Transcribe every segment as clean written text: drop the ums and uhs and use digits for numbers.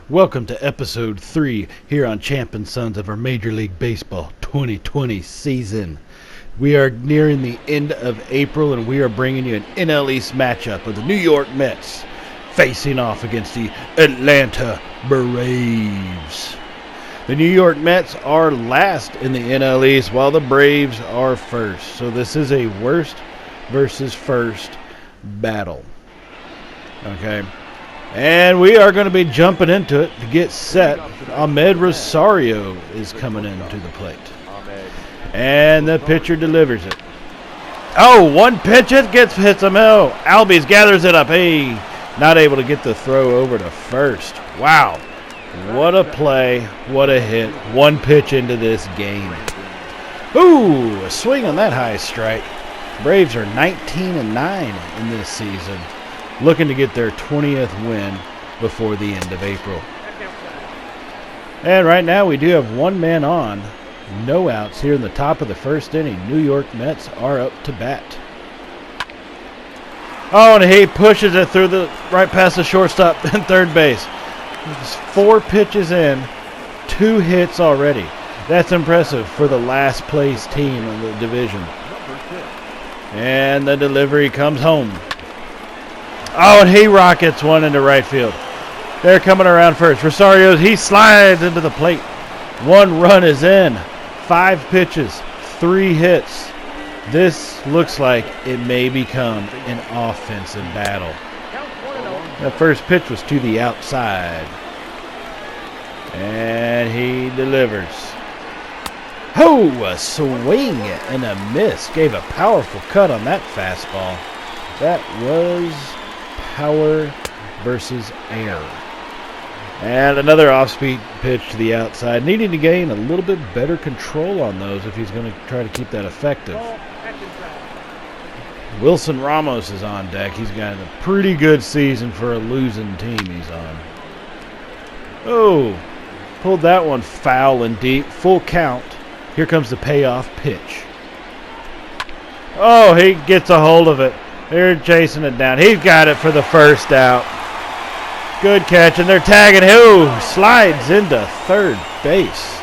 Welcome to episode 3 here on Champion Sons of our Major League Baseball 2020 season. We are nearing the end of April and we are bringing you an NL East matchup of the New York Mets facing off against the Atlanta Braves. The New York Mets are last in the NL East while the Braves are first. So this is a worst versus first battle. Okay. And we are going to be jumping into it to get set. Ahmed Rosario is coming into the plate. And the pitcher delivers it. Oh, one pitch, it hits him. Oh, Albies gathers it up. Hey, not able to get the throw over to first. Wow. What a play. What a hit. One pitch into this game. Ooh, a swing on that high strike. Braves are 19-9 in this season, looking to get their 20th win before the end of April. And right now we do have one man on. No outs here in the top of the first inning. New York Mets are up to bat. Oh, and he pushes it through the right past the shortstop and third base. Just 4 pitches in, 2 hits already. That's impressive for the last place team in the division. And the delivery comes home. Oh, and he rockets one into right field. They're coming around first. Rosario, he slides into the plate. 1 run is in. 5 pitches, 3 hits. This looks like it may become an offensive battle. That first pitch was to the outside. And he delivers. Oh, a swing and a miss. Gave a powerful cut on that fastball. That was power versus air. And another off-speed pitch to the outside. Needing to gain a little bit better control on those if he's going to try to keep that effective. Wilson Ramos is on deck. He's got a pretty good season for a losing team he's on. Oh, pulled that one foul and deep. Full count. Here comes the payoff pitch. Oh, he gets a hold of it. They're chasing it down. He's got it for the first out. Good catch, and they're tagging him. Oh, slides into third base.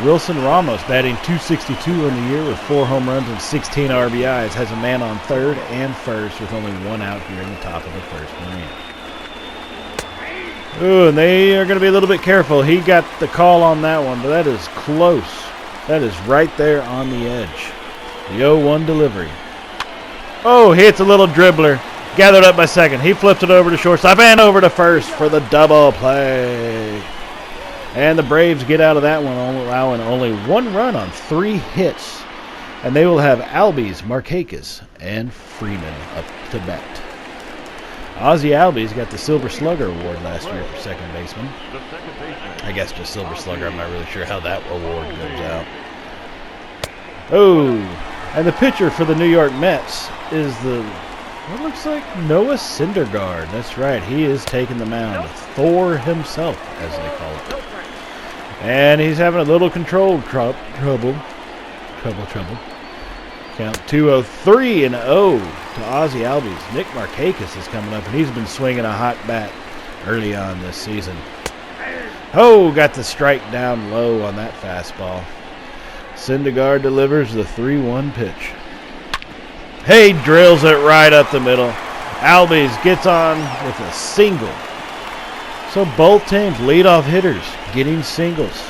Wilson Ramos batting .262 on the year with 4 home runs and 16 RBIs. Has a man on third and first with only 1 out here in the top of the first inning. Ooh, and they are going to be a little bit careful. He got the call on that one, but that is close. That is right there on the edge. The 0-1 delivery. Oh, hits a little dribbler. Gathered up by second. He flips it over to shortstop and over to first for the double play. And the Braves get out of that one, allowing only 1 run on 3 hits. And they will have Albies, Markakis, and Freeman up to bat. Ozzie Albies got the Silver Slugger Award last year for second baseman. I guess just Silver Slugger. I'm not really sure how that award goes out. Oh, and the pitcher for the New York Mets is what looks like Noah Syndergaard. That's right. He is taking the mound. Thor himself, as they call it. And he's having a little control trouble. Count 2-0-3-0 to Ozzie Albies. Nick Markakis is coming up, and he's been swinging a hot bat early on this season. Oh, got the strike down low on that fastball. Syndergaard delivers the 3-1 pitch. Hey, drills it right up the middle. Albies gets on with a single. So both teams, leadoff hitters, getting singles.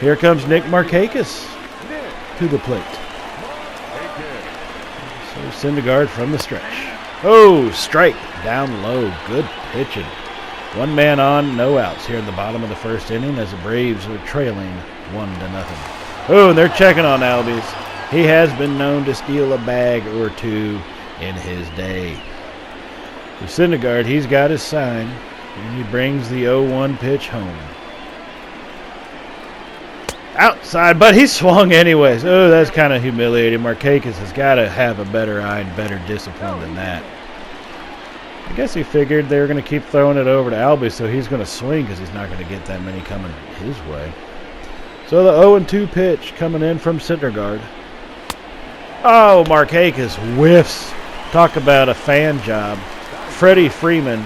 Here comes Nick Markakis to the plate. So Syndergaard from the stretch. Oh, strike down low. Good pitching. 1 man on, no outs here in the bottom of the first inning as the Braves are trailing 1-0. Oh, and they're checking on Albies. He has been known to steal a bag or 2 in his day. For Syndergaard, he's got his sign, and he brings the 0-1 pitch home. Outside, but he swung anyways. Oh, that's kind of humiliating. Markakis has got to have a better eye and better discipline than that. I guess he figured they were going to keep throwing it over to Albies, so he's going to swing because he's not going to get that many coming his way. So the 0-2 pitch coming in from Syndergaard. Oh, Markakis whiffs. Talk about a fan job. Freddie Freeman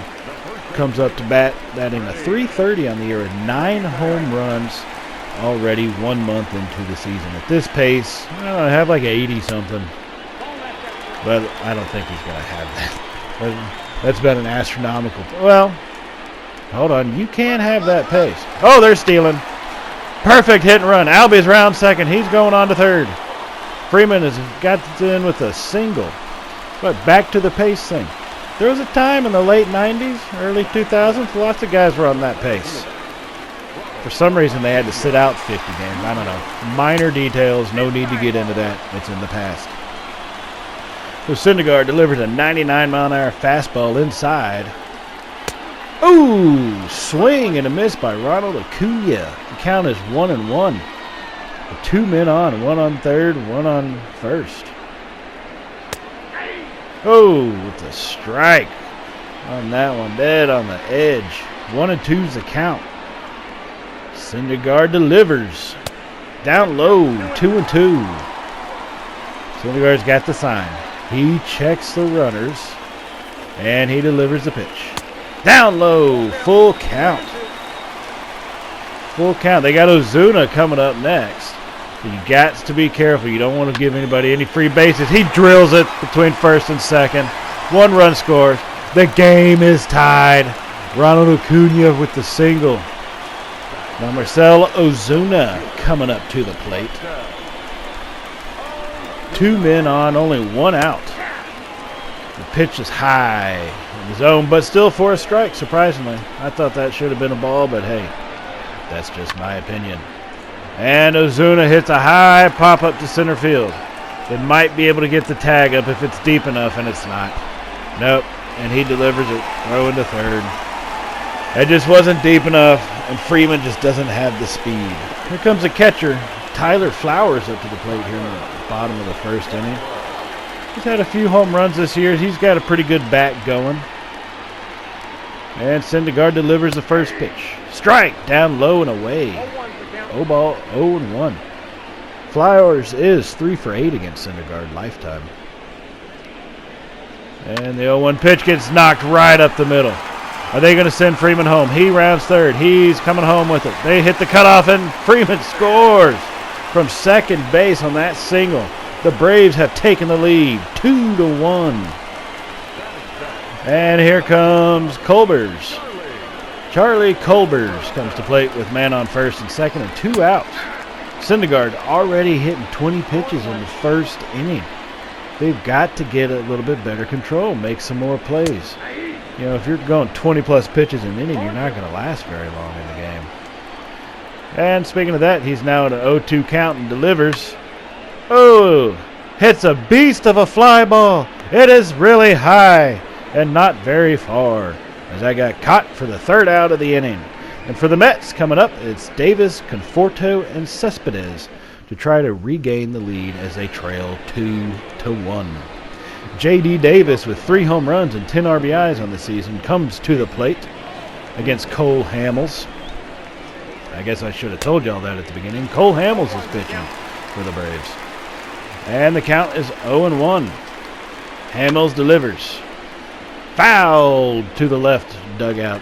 comes up to bat, batting a .330 on the year, 9 home runs already 1 month into the season. At this pace, I have like 80-something. But I don't think he's going to have that. That's been an astronomical. Well, hold on. You can't have that pace. Oh, they're stealing. Perfect hit and run. Albie's round second. He's going on to third. Freeman has got in with a single. But back to the pace thing. There was a time in the late 90s, early 2000s, lots of guys were on that pace. For some reason, they had to sit out 50 games. I don't know. Minor details. No need to get into that. It's in the past. So Syndergaard delivers a 99-mile-an-hour fastball inside. Ooh, swing and a miss by Ronald Acuna. The count is 1-1. With 2 men on, 1 on third, 1 on first. Oh, with a strike on that one, dead on the edge. 1-2's the count. Syndergaard delivers. Down low, 2-2. Syndergaard's got the sign. He checks the runners, and he delivers the pitch. Down low, full count. Full count. They got Ozuna coming up next. You got to be careful. You don't want to give anybody any free bases. He drills it between first and second. 1 run scores. The game is tied. Ronald Acuna with the single. Now Marcell Ozuna coming up to the plate. 2 men on, only 1 out. The pitch is high in the zone, but still for a strike, surprisingly. I thought that should have been a ball, but hey, that's just my opinion. And Ozuna hits a high pop-up to center field. It might be able to get the tag up if it's deep enough, and it's not. Nope, and he delivers it, throwing to third. It just wasn't deep enough, and Freeman just doesn't have the speed. Here comes the catcher, Tyler Flowers, up to the plate here in the bottom of the first inning. He's had a few home runs this year. He's got a pretty good bat going. And Syndergaard delivers the first pitch. Strike, down low and away. 0-1. Flowers is 3 for 8 against Syndergaard lifetime. And the 0-1 pitch gets knocked right up the middle. Are they going to send Freeman home? He rounds third. He's coming home with it. They hit the cutoff, and Freeman scores from second base on that single. The Braves have taken the lead, 2-1. And here comes Colbers. Charlie Colbers comes to plate with man on first and second and 2 outs. Syndergaard already hitting 20 pitches in the first inning. They've got to get a little bit better control, make some more plays. You know, if you're going 20-plus pitches an inning, you're not going to last very long in the game. And speaking of that, he's now at an 0-2 count and delivers. Oh, hits a beast of a fly ball. It is really high and not very far, as I got caught for the 3rd out of the inning. And for the Mets coming up, it's Davis, Conforto, and Cespedes to try to regain the lead as they trail 2-1. J.D. Davis with 3 home runs and 10 RBIs on the season comes to the plate against Cole Hamels. I guess I should have told y'all that at the beginning. Cole Hamels is pitching for the Braves. And the count is 0-1. Hamels delivers. Fouled to the left dugout.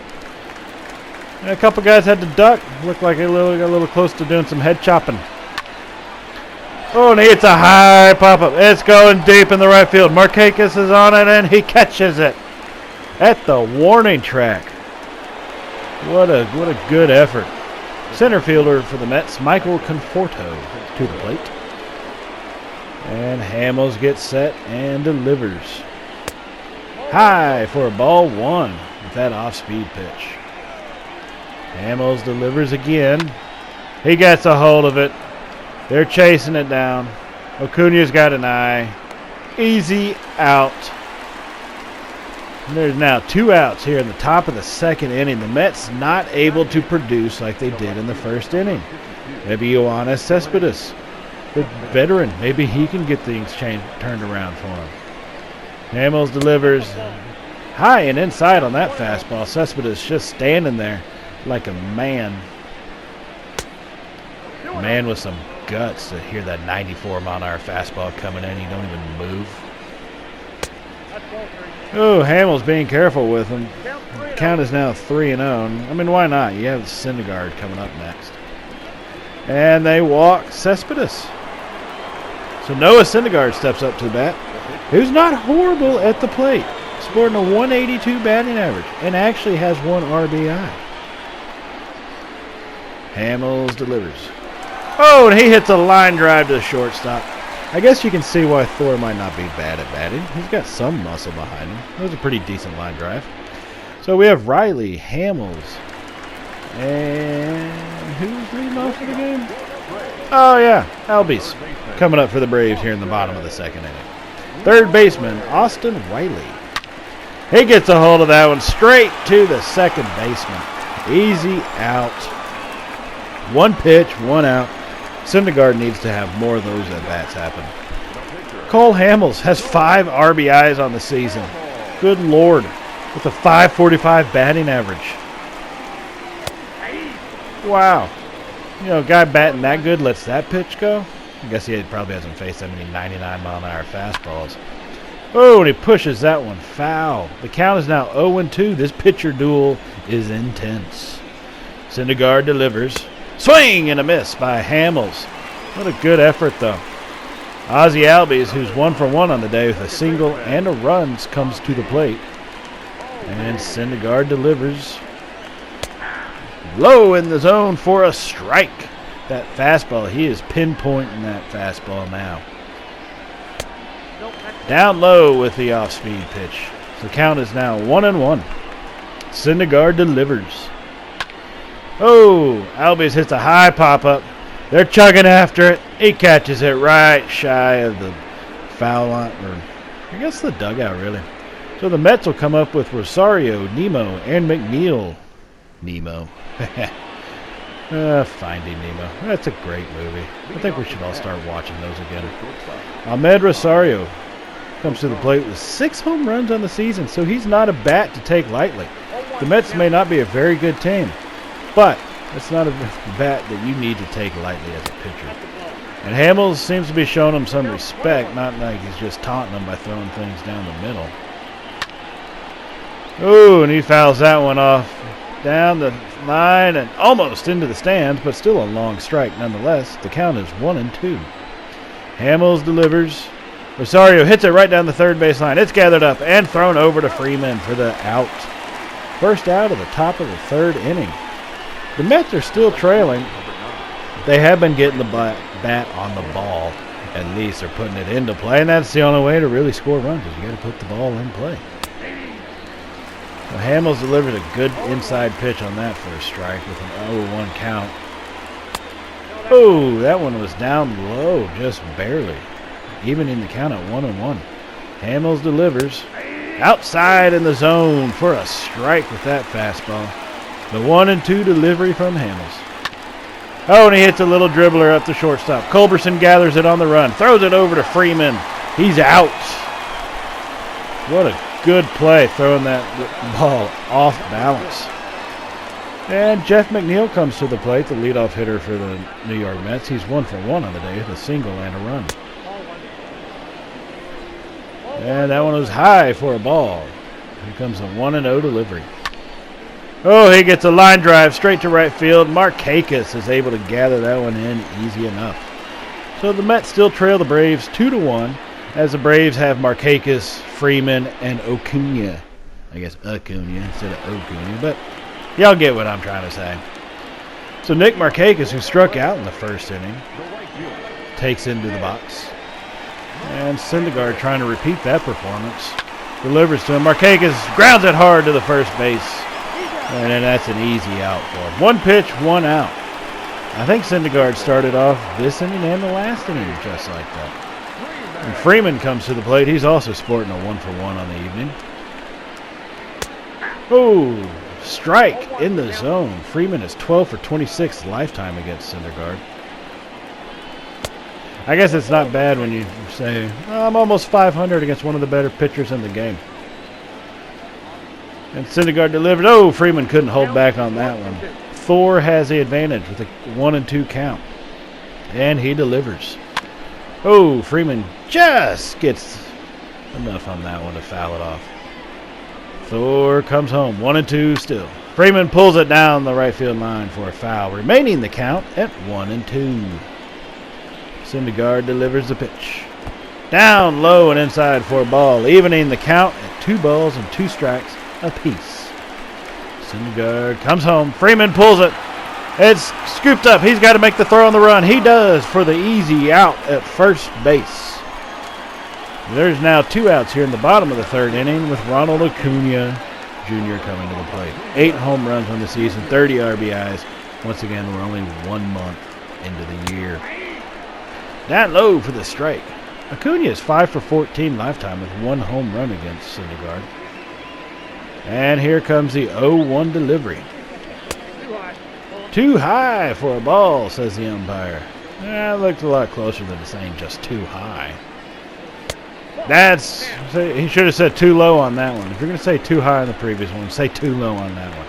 And a couple guys had to duck. Looked like they got a little close to doing some head chopping. Oh, and it's a high pop-up. It's going deep in the right field. Markakis is on it, and he catches it at the warning track. What a good effort. Center fielder for the Mets, Michael Conforto, to the plate. And Hamels gets set and delivers. High for a ball 1 with that off-speed pitch. Hamels delivers again. He gets a hold of it. They're chasing it down. Acuna's got an eye. Easy out. And there's now 2 outs here in the top of the 2nd inning. The Mets not able to produce like they did in the 1st inning. Maybe Yoenis Cespedes, the veteran, maybe he can get things turned around for him. Hamels delivers high and inside on that fastball. Cespedes just standing there like a man. Man with some guts to hear that 94-mile-an-hour fastball coming in. You don't even move. Oh, Hamill's being careful with him. The count is now 3-0. I mean, why not? You have Syndergaard coming up next. And they walk Cespedes. So Noah Syndergaard steps up to the bat, who's not horrible at the plate. Sporting a 182 batting average and actually has 1 RBI. Hamels delivers. Oh, and he hits a line drive to the shortstop. I guess you can see why Thor might not be bad at batting. He's got some muscle behind him. That was a pretty decent line drive. So we have Riley, Hamels, and who's leading off for the game? Oh, yeah, Albies coming up for the Braves here in the bottom of the second inning. Third baseman, Austin Riley. He gets a hold of that one straight to the second baseman. Easy out. 1 pitch, 1 out. Syndergaard needs to have more of those at-bats happen. Cole Hamels has 5 RBIs on the season. Good Lord. With a 545 batting average. Wow. You know, a guy batting that good lets that pitch go. I guess he probably hasn't faced that many 99-mile-an-hour fastballs. Oh, and he pushes that one foul. The count is now 0-2. This pitcher duel is intense. Syndergaard delivers. Swing and a miss by Hamels. What a good effort, though. Ozzie Albies, who's 1 for 1 on the day with a single and a run, comes to the plate. And Syndergaard delivers. Low in the zone for a strike. That fastball, he is pinpointing that fastball now. Down low with the off-speed pitch. The count is now 1-1. Syndergaard delivers. Oh, Albies hits a high pop-up. They're chugging after it. He catches it right shy of the foul line, or I guess the dugout, really. So the Mets will come up with Rosario, Nemo, and McNeil. Nemo. Finding Nemo. That's a great movie. I think we should all start watching those again. Ahmed Rosario comes to the plate with 6 home runs on the season, so he's not a bat to take lightly. The Mets may not be a very good team, but it's not a bat that you need to take lightly as a pitcher. And Hamels seems to be showing him some respect, not like he's just taunting him by throwing things down the middle. Ooh, and he fouls that one off down the line and almost into the stands, but still a long strike nonetheless. The count is 1-2. Hamels delivers. Rosario hits it right down the third base line. It's gathered up and thrown over to Freeman for the out. First out of the top of the third inning. The Mets are still trailing. They have been getting the bat on the ball. At least they're putting it into play, and that's the only way to really score runs is you got to put the ball in play. So Hamels delivered a good inside pitch on that first strike with an 0-1 count. Oh, that one was down low, just barely. Even in the count at 1-1. Hamels delivers. Outside in the zone for a strike with that fastball. The 1-2 delivery from Hamels. Oh, and he hits a little dribbler up the shortstop. Culberson gathers it on the run. Throws it over to Freeman. He's out. What a good play throwing that ball off balance. And Jeff McNeil comes to the plate, the leadoff hitter for the New York Mets. He's 1 for 1 on the day with a single and a run. And that one was high for a ball. Here comes a 1-0 delivery. Oh, he gets a line drive straight to right field. Markakis is able to gather that one in easy enough. So the Mets still trail the Braves 2-1, as the Braves have Markakis, Freeman, and Acuna. I guess Acuna instead of Acuna, but y'all get what I'm trying to say. So Nick Markakis, who struck out in the first inning, takes into the box. And Syndergaard trying to repeat that performance. Delivers to him. Markakis grounds it hard to the first base. And then that's an easy out for him. 1 pitch, 1 out. I think Syndergaard started off this inning and the last inning just like that. And Freeman comes to the plate. He's also sporting a 1 for 1 on the evening. Oh, strike in the zone. Freeman is 12 for 26 lifetime against Syndergaard. I guess it's not bad when you say, oh, I'm almost 500 against one of the better pitchers in the game. And Syndergaard delivered. Oh, Freeman couldn't hold back on that one. Thor has the advantage with a 1-2 count. And he delivers. Oh, Freeman just gets Enough on that one to foul it off. Thor comes home, 1-2 still. Freeman pulls it down the right field line for a foul, remaining the count at 1-2. Syndergaard delivers the pitch. Down low and inside for a ball, evening the count at 2 balls and 2 strikes apiece. Syndergaard comes home. Freeman pulls it. It's scooped up. He's got to make the throw on the run. He does for the easy out at first base. There's now 2 outs here in the bottom of the 3rd inning with Ronald Acuna Jr. coming to the plate. 8 home runs on the season, 30 RBIs. Once again, we're only 1 month into the year. Down low for the strike. Acuna is 5 for 14 lifetime with 1 home run against Syndergaard. And here comes the 0-1 delivery. Too high for a ball, says the umpire. That looked a lot closer than saying just too high. He should have said too low on that one. If you're going to say too high on the previous one, say too low on that one.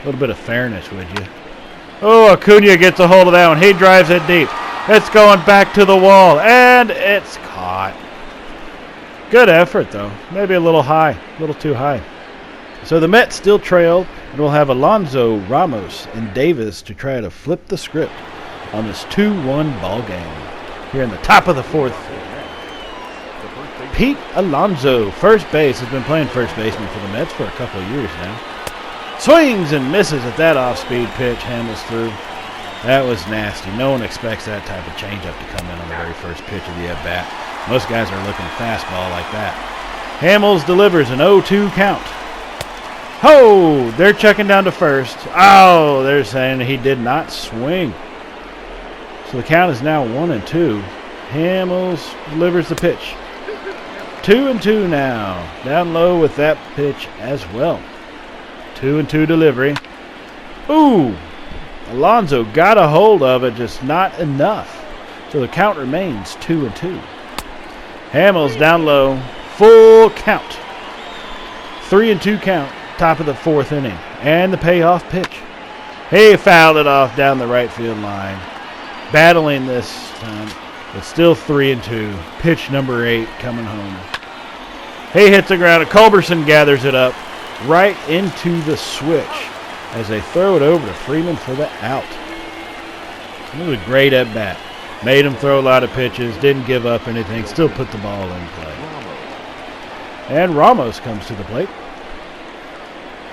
A little bit of fairness, would you? Oh, Acuna gets a hold of that one. He drives it deep. It's going back to the wall, and it's caught. Good effort, though. Maybe a little high, a little too high. So the Mets still trail, and we'll have Alonso, Ramos, and Davis to try to flip the script on this 2-1 ball game. Here in the top of the 4th, Pete Alonso, first base, has been playing first baseman for the Mets for a couple of years now. Swings and misses at that off-speed pitch. Hamels through. That was nasty. No one expects that type of changeup to come in on the very first pitch of the at-bat. Most guys are looking fastball like that. Hamels delivers an 0-2 count. Oh, they're checking down to first. Oh, they're saying he did not swing. So the count is now 1-2. Hamels delivers the pitch. 2-2 now. Down low with that pitch as well. 2-2 delivery. Ooh, Alonso got a hold of it, just not enough. So the count remains 2-2. Hamels down low, full count. 3-2 count, top of the 4th inning. And the payoff pitch. He fouled it off down the right field line. Battling this time, but still 3-2. Pitch number 8 coming home. He hits the ground. Culberson gathers it up right into the switch as they throw it over to Freeman for the out. It was a great at-bat. Made him throw a lot of pitches, didn't give up anything, still put the ball in play. And Ramos comes to the plate.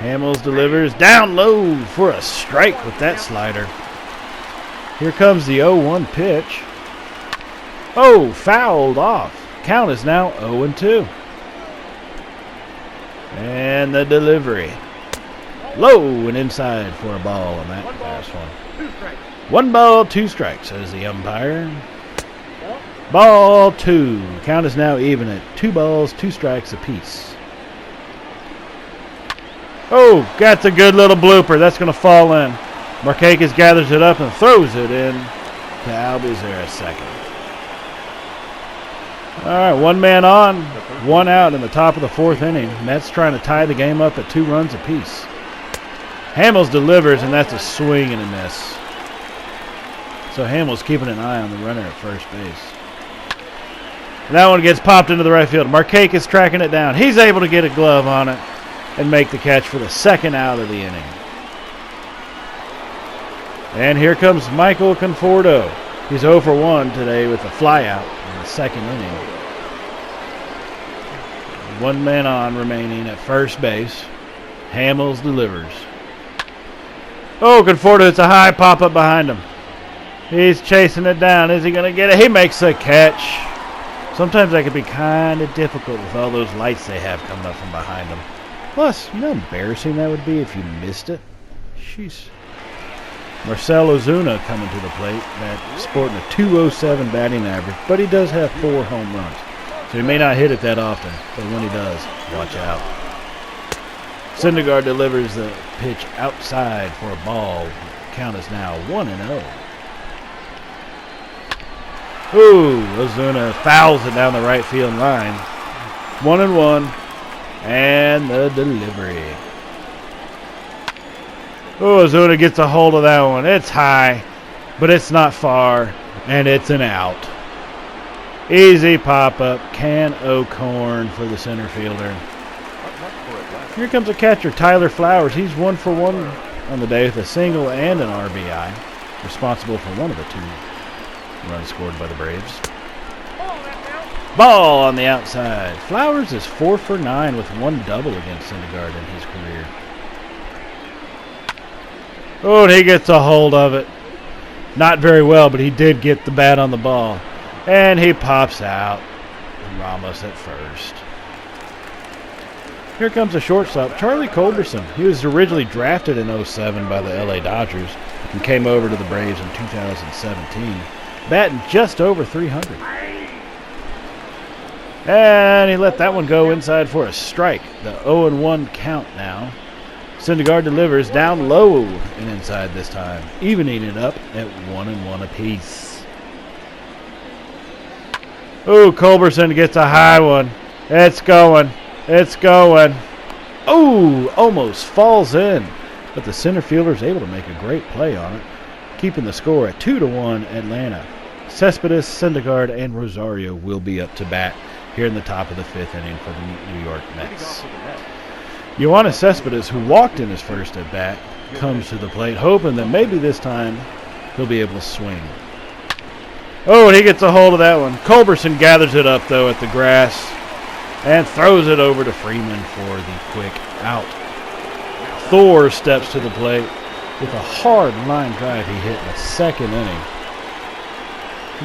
Hamels delivers down low for a strike with that slider. Here comes the 0-1 pitch. Oh, fouled off. Count is now 0-2. And the delivery. Low and inside for a ball on that last one. 1 ball, 2 strikes, says the umpire. Ball 2. Count is now even at 2 balls, 2 strikes apiece. Oh, got the good little blooper. That's going to fall in. Markakis gathers it up and throws it in to Albies there a second. All right, 1 man on, 1 out in the top of the 4th inning. Mets trying to tie the game up at 2 runs apiece. Hamels delivers, and that's a swing and a miss. So Hamels keeping an eye on the runner at first base. And that one gets popped into the right field. Markakis tracking it down. He's able to get a glove on it and make the catch for the 2nd out of the inning. And here comes Michael Conforto. He's 0 for 1 today with a flyout in the 2nd inning. 1 man on remaining at first base. Hamels delivers. Oh, Conforto, it's a high pop-up behind him. He's chasing it down. Is he going to get it? He makes the catch. Sometimes that can be kind of difficult with all those lights they have coming up from behind them. Plus, you know how embarrassing that would be if you missed it? Jeez. Marcell Ozuna coming to the plate, sporting a .207 batting average, but he does have 4 home runs. So he may not hit it that often, but when he does, watch out. Syndergaard delivers the pitch outside for a ball. Count is now 1-0. Ooh, Ozuna fouls it down the right field line. 1-1, and the delivery. Oh, Ozuna gets a hold of that one. It's high, but it's not far, and it's an out. Easy pop-up. Can O'Corn for the center fielder. Here comes a catcher, Tyler Flowers. He's 1 for 1 on the day with a single and an RBI. Responsible for one of the 2 runs scored by the Braves. Ball on the outside. Flowers is 4 for 9 with 1 double against Syndergaard in his career. Oh, and he gets a hold of it. Not very well, but he did get the bat on the ball. And he pops out. Ramos at first. Here comes a shortstop, Charlie Culberson. He was originally drafted in '07 by the LA Dodgers and came over to the Braves in 2017, batting just over 300. And he let that one go inside for a strike. The 0-1 count now. Syndergaard delivers down low and inside this time, evening it up at 1-1 apiece. Oh, Culberson gets a high one. It's going. It's going. Oh, almost falls in. But the center fielder is able to make a great play on it, keeping the score at 2-1 Atlanta. Cespedes, Syndergaard, and Rosario will be up to bat here in the top of the 5th inning for the New York Mets. Yoenis Cespedes, who walked in his first at bat, comes to the plate, hoping that maybe this time he'll be able to swing. Oh, and he gets a hold of that one. Culberson gathers it up, though, at the grass and throws it over to Freeman for the quick out. Thor steps to the plate with a hard line drive he hit in the 2nd inning.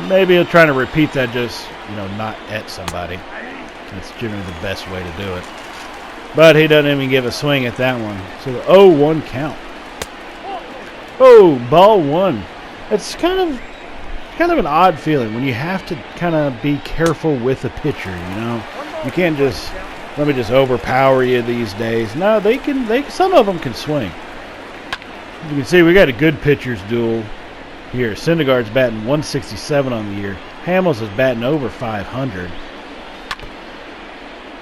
Maybe he'll try to repeat that, just, not at somebody. That's generally the best way to do it. But he doesn't even give a swing at that one. So the 0-1 count. Oh, ball 1. It's kind of an odd feeling when you have to kind of be careful with a pitcher, You can't just, let me just overpower you these days. No, some of them can swing. You can see we got a good pitcher's duel here. Syndergaard's batting 167 on the year. Hamels is batting over 500.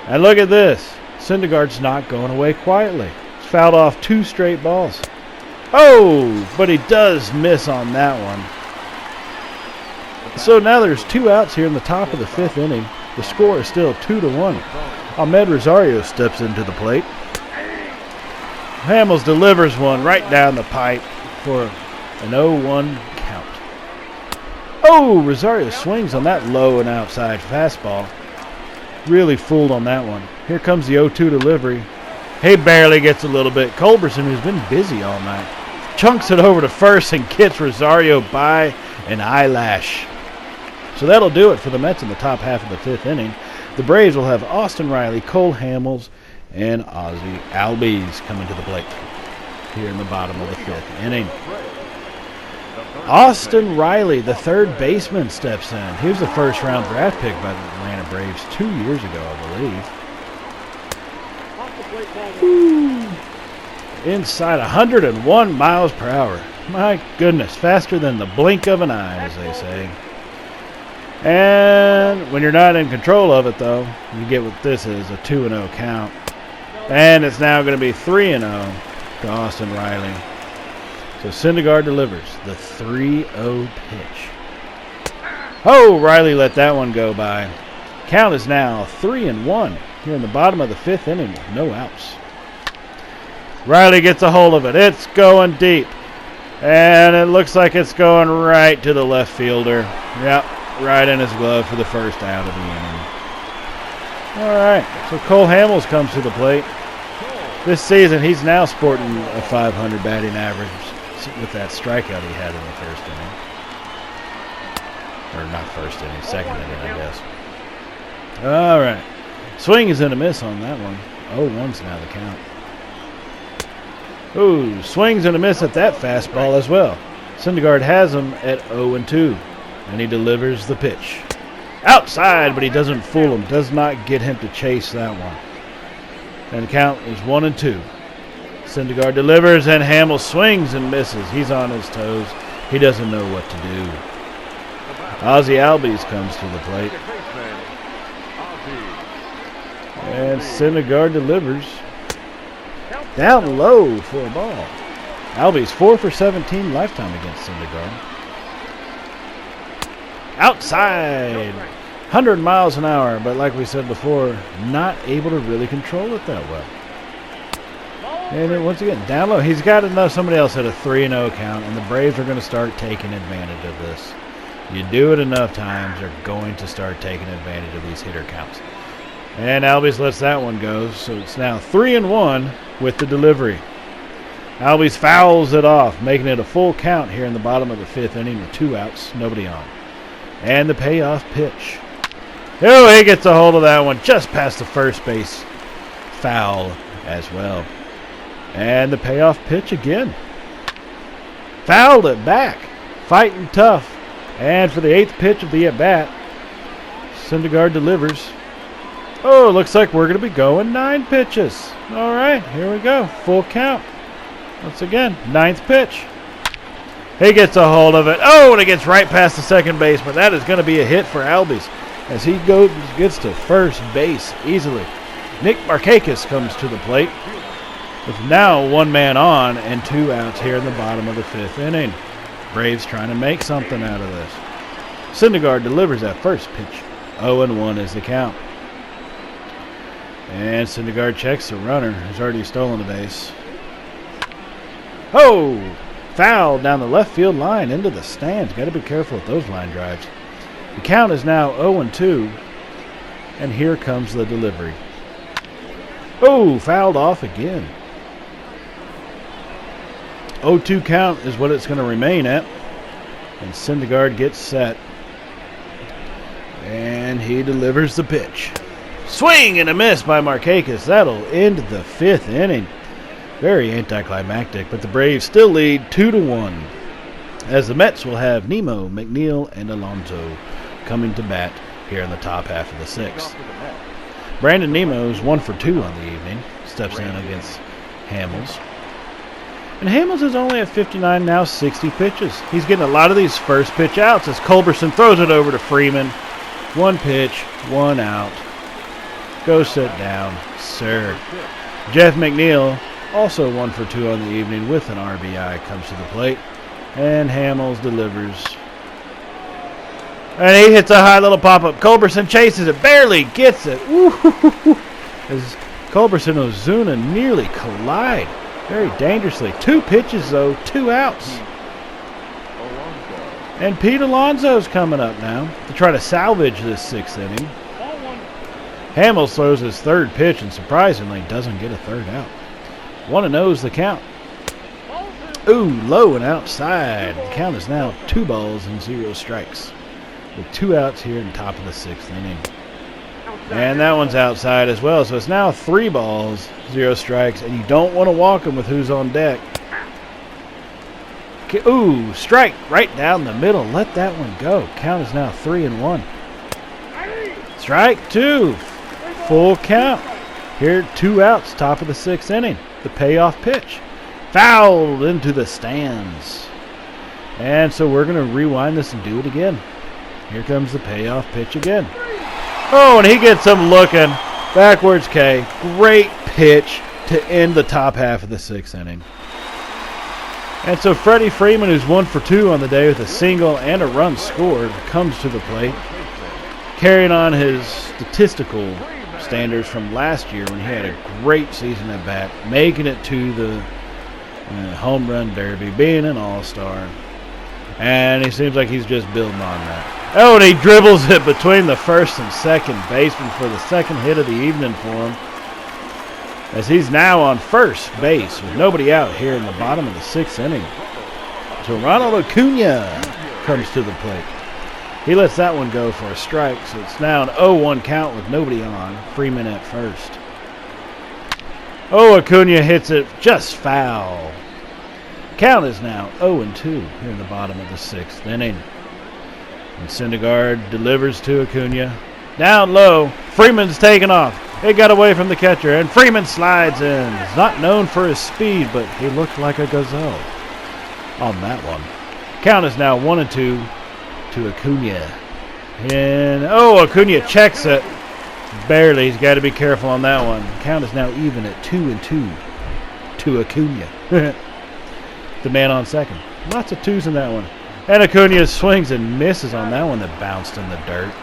And look at this. Syndergaard's not going away quietly. He's fouled off 2 straight balls. Oh, but he does miss on that one. So now there's 2 outs here in the top of the 5th inning. The score is still 2-1. Ahmed Rosario steps into the plate. Hamels delivers one right down the pipe for an 0-1 count. Oh, Rosario swings on that low and outside fastball. Really fooled on that one. Here comes the 0-2 delivery. He barely gets a little bit. Culberson, who's been busy all night, chunks it over to first and gets Rosario by an eyelash. So that'll do it for the Mets in the top half of the 5th inning. The Braves will have Austin Riley, Cole Hamels, and Ozzie Albies coming to the plate here in the bottom of the 5th inning. Austin Riley, the 3rd baseman, steps in. He was the first-round draft pick by the Atlanta Braves 2 years ago, I believe. Woo. Inside 101 miles per hour. My goodness, faster than the blink of an eye, as they say. And when you're not in control of it, though, you get what this is, a 2-0 count. And it's now going to be 3-0 to Austin Riley. So Syndergaard delivers the 3-0 pitch. Oh, Riley let that one go by. Count is now 3-1 here in the bottom of the 5th inning with no outs. Riley gets a hold of it. It's going deep. And it looks like it's going right to the left fielder. Yep. Right in his glove for the first out of the inning. All right, so Cole Hamels comes to the plate. This season, he's now sporting a 500 batting average with that strikeout he had in the 1st inning. Or not 1st inning, 2nd inning, I guess. All right. Swing is in a miss on that one. 0-1's now the count. Ooh, swings and a miss at that fastball as well. Syndergaard has him at 0-2. And he delivers the pitch. Outside, but he doesn't fool him. Does not get him to chase that one. And the count is 1-2. Syndergaard delivers, and Hamels swings and misses. He's on his toes. He doesn't know what to do. Ozzie Albies comes to the plate. And Syndergaard delivers. Down low for a ball. Albies 4 for 17 lifetime against Syndergaard. Outside. 100 miles an hour, but like we said before, not able to really control it that well. And then once again, down low. He's got to know somebody else at a 3-0 count, and the Braves are going to start taking advantage of this. You do it enough times, they're going to start taking advantage of these hitter counts. And Albies lets that one go, so it's now 3-1 with the delivery. Albies fouls it off, making it a full count here in the bottom of the 5th inning with 2 outs, nobody on. And the payoff pitch. Oh, he gets a hold of that one just past the first base foul as well. And the payoff pitch again. Fouled it back. Fighting tough. And for the 8th pitch of the at-bat, Syndergaard delivers. Oh, looks like we're going to be going 9 pitches. All right, here we go. Full count. Once again, 9th pitch. He gets a hold of it. Oh, and it gets right past the second baseman. That is going to be a hit for Albies as he gets to first base easily. Nick Markakis comes to the plate with now 1 man on and 2 outs here in the bottom of the 5th inning. Braves trying to make something out of this. Syndergaard delivers that first pitch. 0-1 is the count. And Syndergaard checks the runner who's already stolen the base. Oh! Foul down the left field line into the stands. Got to be careful with those line drives. The count is now 0-2. And here comes the delivery. Oh! Fouled off again. 0-2 count is what it's going to remain at. And Syndergaard gets set. And he delivers the pitch. Swing and a miss by Markakis. That'll end the 5th inning. Very anticlimactic, but the Braves still lead 2-1. As the Mets will have Nemo, McNeil, and Alonso coming to bat here in the top half of the 6th. Brandon Nemo's 1 for 2 on the evening. Steps in against Hamels. And Hamels is only at 59 now, 60 pitches. He's getting a lot of these first pitch outs as Culberson throws it over to Freeman. 1 pitch, 1 out. Go sit down, sir. Jeff McNeil, also 1 for 2 on the evening with an RBI, comes to the plate. And Hamels delivers. And he hits a high little pop-up. Culberson chases it, barely gets it. Ooh, as Culberson and Ozuna nearly collide. Very dangerously. 2 pitches, though. 2 outs. And Pete Alonso's coming up now to try to salvage this 6th inning. Hamels throws his 3rd pitch and surprisingly doesn't get a 3rd out. 1-0 is the count. Ooh, low and outside. The count is now 2 balls and 0 strikes. With 2 outs here in the top of the 6th inning. And that one's outside as well. So it's now 3 balls, 0 strikes. And you don't want to walk him with who's on deck. Ooh, strike right down the middle. Let that one go. Count is now 3-1. Strike 2. Full count. Here, 2 outs, top of the 6th inning. The payoff pitch. Fouled into the stands. And so we're going to rewind this and do it again. Here comes the payoff pitch again. Oh, and he gets him looking. Backwards K. Great pitch to end the top half of the 6th inning. And so Freddie Freeman, who's 1 for 2 on the day with a single and a run scored, comes to the plate, carrying on his statistical standards from last year when he had a great season at bat, making it to the home run derby, being an all-star. And he seems like he's just building on that. Oh, and he dribbles it between the first and second baseman for the 2nd hit of the evening for him, as he's now on first base with nobody out here in the bottom of the 6th inning. So Ronald Acuna comes to the plate. He lets that one go for a strike, so it's now an 0-1 count with nobody on. Freeman at first. Oh, Acuna hits it just foul. Count is now 0-2 here in the bottom of the 6th inning. And Syndergaard delivers to Acuna. Down low, Freeman's taken off. It got away from the catcher, and Freeman slides in. He's not known for his speed, but he looked like a gazelle on that one. Count is now 1-2 to Acuna. And, oh, Acuna checks it. Barely. He's got to be careful on that one. Count is now even at 2-2 to Acuna. The man on second. Lots of 2s in that one. And Acuna swings and misses on that one that bounced in the dirt.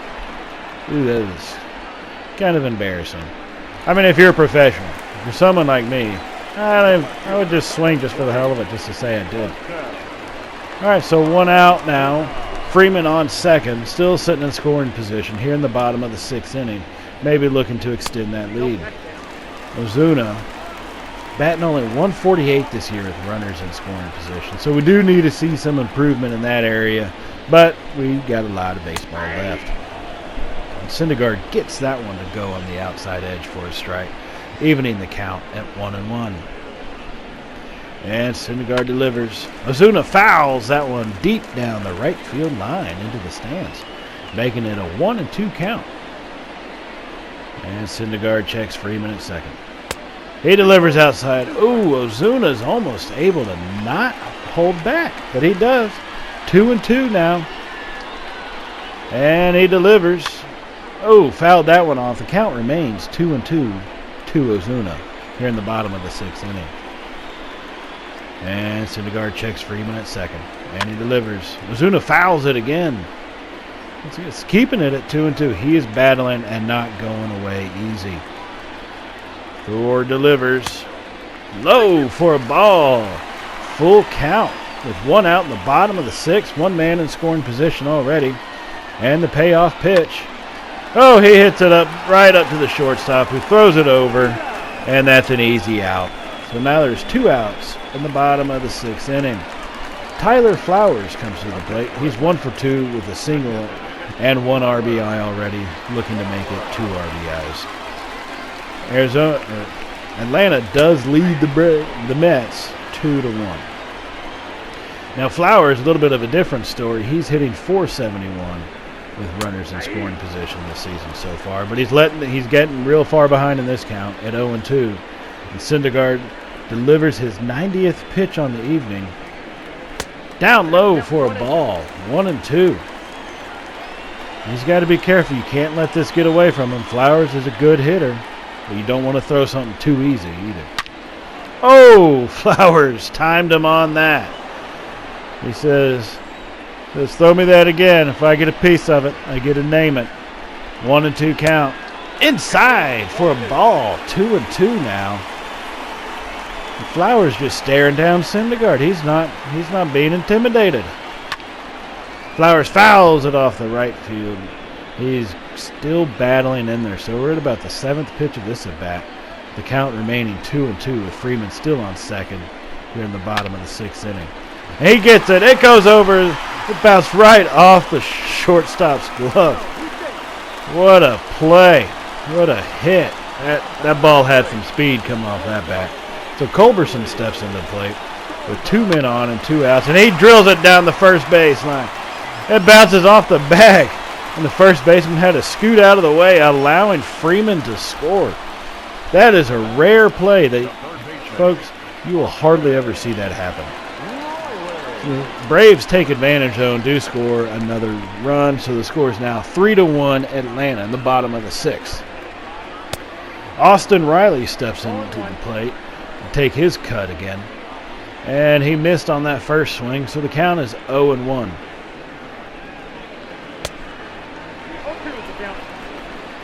Ooh, that is kind of embarrassing. I mean, if you're a professional, if you're someone like me, I would just swing just for the hell of it, just to say I did. All right, so 1 out now. Freeman on second, still sitting in scoring position here in the bottom of the 6th inning, maybe looking to extend that lead. Ozuna batting only 148 this year with runners in scoring position, so we do need to see some improvement in that area, but we got a lot of baseball left. And Syndergaard gets that one to go on the outside edge for a strike, evening the count at 1-1. And Syndergaard delivers. Ozuna fouls that one deep down the right field line into the stands, making it a 1-2 count. And Syndergaard checks Freeman at second. He delivers outside. Ooh, Ozuna's almost able to not hold back, but he does. 2-2 now. And he delivers. Oh, fouled that one off. The count remains 2-2 to Ozuna here in the bottom of the 6th inning. And Syndergaard checks Freeman at second. And he delivers. Ozuna fouls it again. It's keeping it at 2-2. He is battling and not going away easy. Thor delivers. Low for a ball. Full count with 1 out in the bottom of the 6th. 1 man in scoring position already. And the payoff pitch. Oh, he hits it up right up to the shortstop, who throws it over. And that's an easy out. So now there's 2 outs in the bottom of the 6th inning. Tyler Flowers comes to the plate. He's 1 for 2 with a single and 1 RBI already, looking to make it 2 RBIs. Atlanta does lead the Mets 2-1. Now Flowers, a little bit of a different story. He's hitting .471 with runners in scoring position this season so far, but he's getting real far behind in this count at 0-2. And Syndergaard delivers his 90th pitch on the evening. Down low for a ball. 1-2. He's got to be careful. You can't let this get away from him. Flowers is a good hitter, but you don't want to throw something too easy either. Oh, Flowers timed him on that. He says, just throw me that again. If I get a piece of it, I get to name it. 1-2 count. Inside for a ball. 2-2 now. Flowers just staring down Syndergaard. He's not being intimidated. Flowers fouls it off the right field. He's still battling in there. So we're at about the 7th pitch of this at bat. The count remaining 2-2 with Freeman still on second here in the bottom of the 6th inning. And he gets it. It goes over. It bounced right off the shortstop's glove. What a play. What a hit. That ball had some speed coming off that bat. So Culberson steps into the plate with 2 men on and 2 outs, and he drills it down the first baseline. It bounces off the bag, and the first baseman had to scoot out of the way, allowing Freeman to score. That is a rare play. Folks, you will hardly ever see that happen. The Braves take advantage, though, and do score another run, so the score is now 3-1 Atlanta in the bottom of the 6th. Austin Riley steps into the plate and take his cut again. And he missed on that first swing, so the count is 0-1.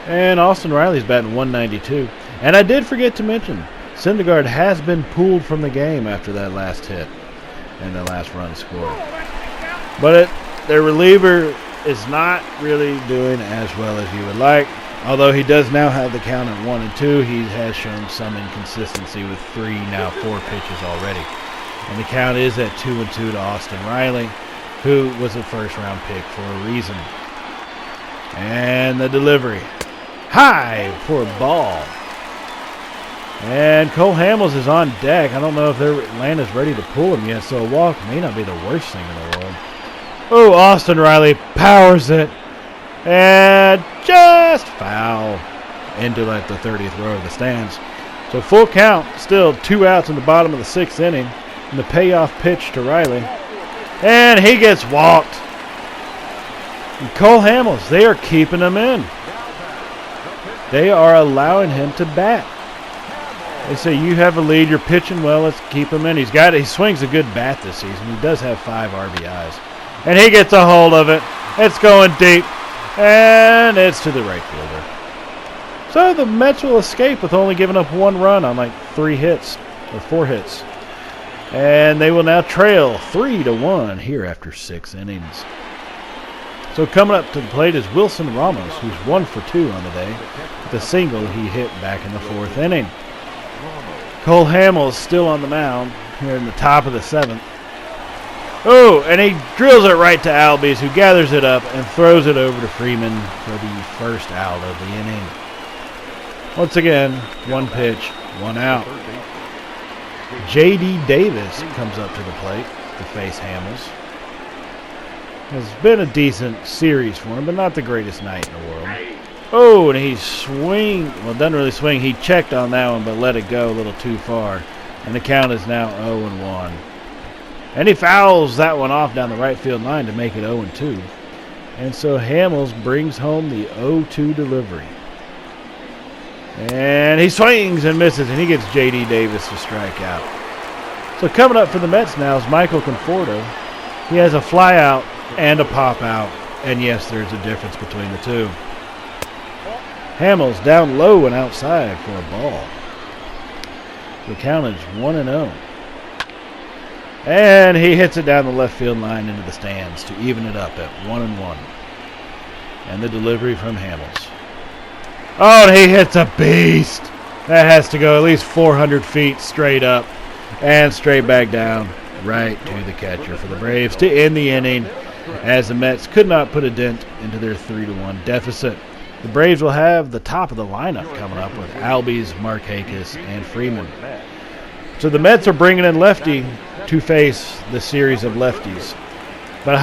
And Austin Riley's batting 192. And I did forget to mention, Syndergaard has been pulled from the game after that last hit and the last run scored. But their reliever is not really doing as well as you would like. Although he does now have the count at 1-2, he has shown some inconsistency with 3, now 4 pitches already. And the count is at 2-2 to Austin Riley, who was a first-round pick for a reason. And the delivery. High for a ball. And Cole Hamels is on deck. I don't know if Atlanta's ready to pull him yet, so a walk may not be the worst thing in the world. Oh, Austin Riley powers it. And just foul into like the 30th row of the stands. So full count, still 2 outs in the bottom of the 6th inning. And the payoff pitch to Riley. And he gets walked. And Cole Hamels, they are keeping him in. They are allowing him to bat. They say, you have a lead, you're pitching well, let's keep him in. He swings a good bat this season. He does have 5 RBIs. And he gets a hold of it. It's going deep. And it's to the right fielder. So the Mets will escape with only giving up 1 run on like 3 hits or 4 hits. And they will now trail 3-1 here after 6 innings. So coming up to the plate is Wilson Ramos, who's 1 for 2 on the day, with a single he hit back in the 4th inning. Cole Hamels still on the mound here in the top of the 7th. Oh, and he drills it right to Albies, who gathers it up and throws it over to Freeman for the first out of the inning. Once again, 1 pitch, 1 out. J.D. Davis comes up to the plate to face Hamels. It's been a decent series for him, but not the greatest night in the world. Oh, and he doesn't really swing. He checked on that one, but let it go a little too far. And the count is now 0-1. And he fouls that one off down the right field line to make it 0-2. And so Hamels brings home the 0-2 delivery. And he swings and misses, and he gets J.D. Davis to strike out. So coming up for the Mets now is Michael Conforto. He has a fly out and a pop out. And yes, there's a difference between the two. Hamels down low and outside for a ball. The count is 1-0. And he hits it down the left field line into the stands to even it up at 1-1. And the delivery from Hamels. Oh, and he hits a beast. That has to go at least 400 feet straight up and straight back down right to the catcher for the Braves to end the inning, as the Mets could not put a dent into their 3-1 deficit. The Braves will have the top of the lineup coming up with Albies, Markakis, and Freeman. So the Mets are bringing in lefty to face the series of lefties. But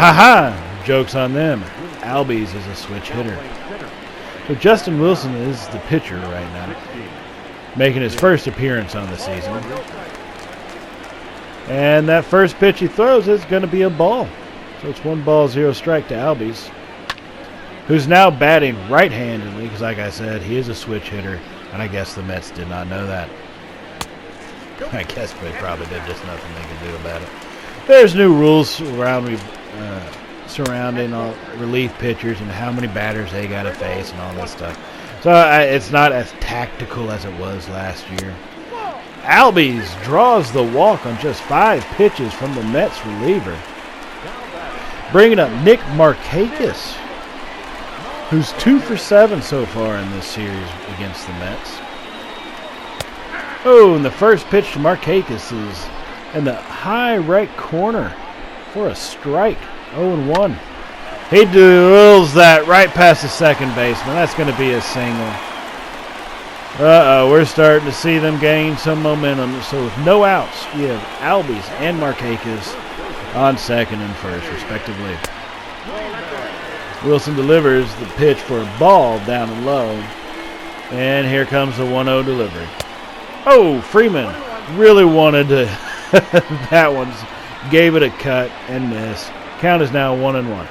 joke's on them. Albies is a switch hitter. So Justin Wilson is the pitcher right now, making his first appearance on the season. And that first pitch he throws is going to be a ball. So it's 1-0 strike to Albies, who's now batting right-handedly because, like I said, he is a switch hitter, and I guess the Mets did not know that. I guess they probably did, just nothing they could do about it. There's new rules surrounding all relief pitchers and how many batters they got to face and all that stuff. So it's not as tactical as it was last year. Albies draws the walk on just 5 pitches from the Mets reliever. Bringing up Nick Markakis, who's 2 for 7 so far in this series against the Mets. Oh, and the first pitch to Markakis is in the high right corner for a strike. 0-1. He drills that right past the second baseman. That's going to be a single. We're starting to see them gain some momentum. So with no outs, we have Albies and Markakis on second and first, respectively. Wilson delivers the pitch for a ball down and low. And here comes the 1-0 delivery. Oh, Freeman really wanted to. That one gave it a cut and missed. Count is now 1-1.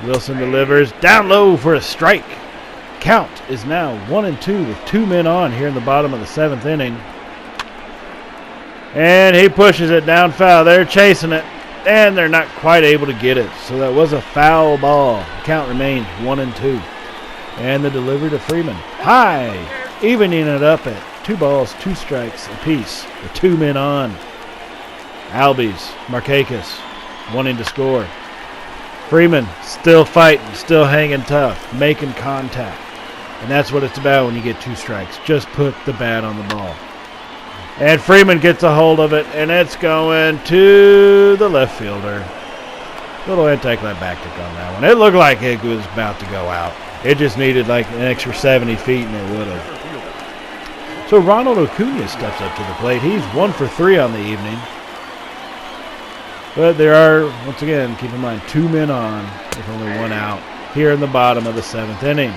Wilson delivers down low for a strike. Count is now 1-2 with 2 men on here in the bottom of the 7th inning. And he pushes it down foul. They're chasing it, and they're not quite able to get it. So that was a foul ball. Count remains 1-2. And the delivery to Freeman. High, evening it up at 2 balls, 2 strikes apiece with 2 men on. Albies, Markakis wanting to score. Freeman still fighting, still hanging tough, making contact. And that's what it's about when you get 2 strikes. Just put the bat on the ball. And Freeman gets a hold of it, and it's going to the left fielder. Little anticlimactic on that one. It looked like it was about to go out. It just needed like an extra 70 feet, and it would have. So Ronald Acuna steps up to the plate. He's 1 for 3 on the evening. But there are, once again, keep in mind, 2 men on with only 1 out here in the bottom of the 7th inning.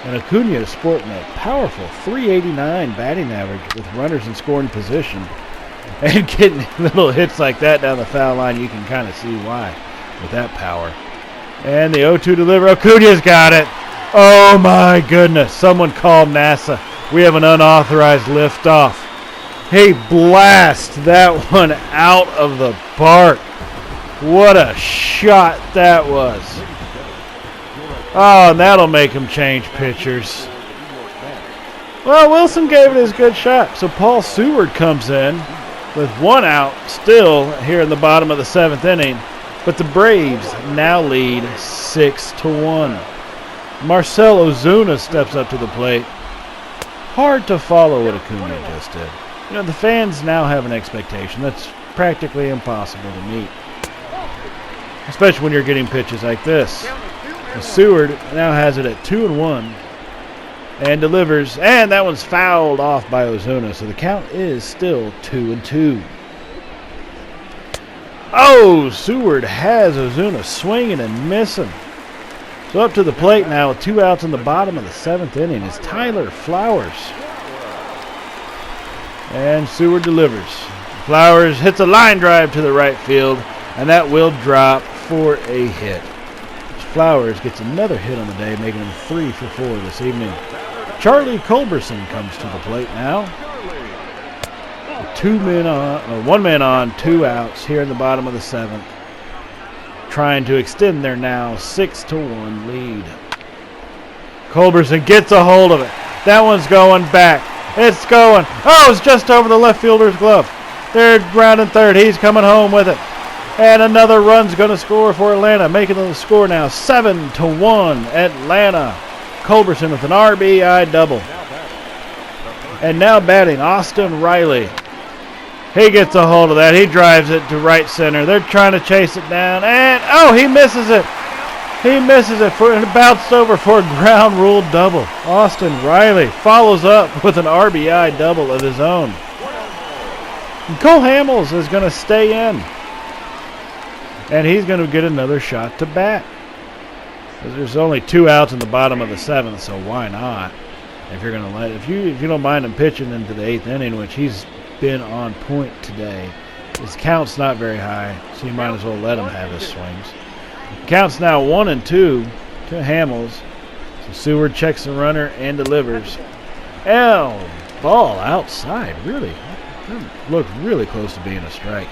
And Acuna is sporting a powerful .389 batting average with runners in scoring position. And getting little hits like that down the foul line, you can kind of see why with that power. And the 0-2 delivery. Acuna's got it. Oh, my goodness. Someone called NASA. We have an unauthorized liftoff. He blasts that one out of the park. What a shot that was. Oh, and that'll make him change pitchers. Well, Wilson gave it his good shot. So Paul Seward comes in with 1 out still here in the bottom of the 7th inning. But the Braves now lead 6-1. Marcell Ozuna steps up to the plate. Hard to follow what Acuna just did. You know, the fans now have an expectation that's practically impossible to meet, especially when you're getting pitches like this. And Seward now has it at 2-1 and delivers, and that one's fouled off by Ozuna, so the count is still 2-2. Oh, Seward has Ozuna swinging and missing. So up to the plate now with 2 outs in the bottom of the 7th inning is Tyler Flowers. And Seward delivers. Flowers hits a line drive to the right field, and that will drop for a hit. Flowers gets another hit on the day, making him 3 for 4 this evening. Charlie Culberson comes to the plate now. 1 man on, 2 outs here in the bottom of the 7th. Trying to extend their now 6-1 lead. Culberson gets a hold of it. That one's going back. It's going. Oh, it's just over the left fielder's glove. They're rounding third. He's coming home with it. And another run's going to score for Atlanta, making the score now 7-1 Atlanta. Culberson with an RBI double. And now batting, Austin Riley. He gets a hold of that. He drives it to right center. They're trying to chase it down. And, oh, he misses it. He misses it and it bounced over for a ground rule double. Austin Riley follows up with an RBI double of his own. And Cole Hamels is going to stay in. And he's going to get another shot to bat. There's only 2 outs in the bottom of the 7th, so why not? If you're going to if you don't mind him pitching into the 8th inning, which he's been on point today. His count's not very high, so you might as well let him have his swings. Count's now 1-2 to Hamels. So Seward checks the runner and delivers. Ball outside, really. That looked really close to being a strike.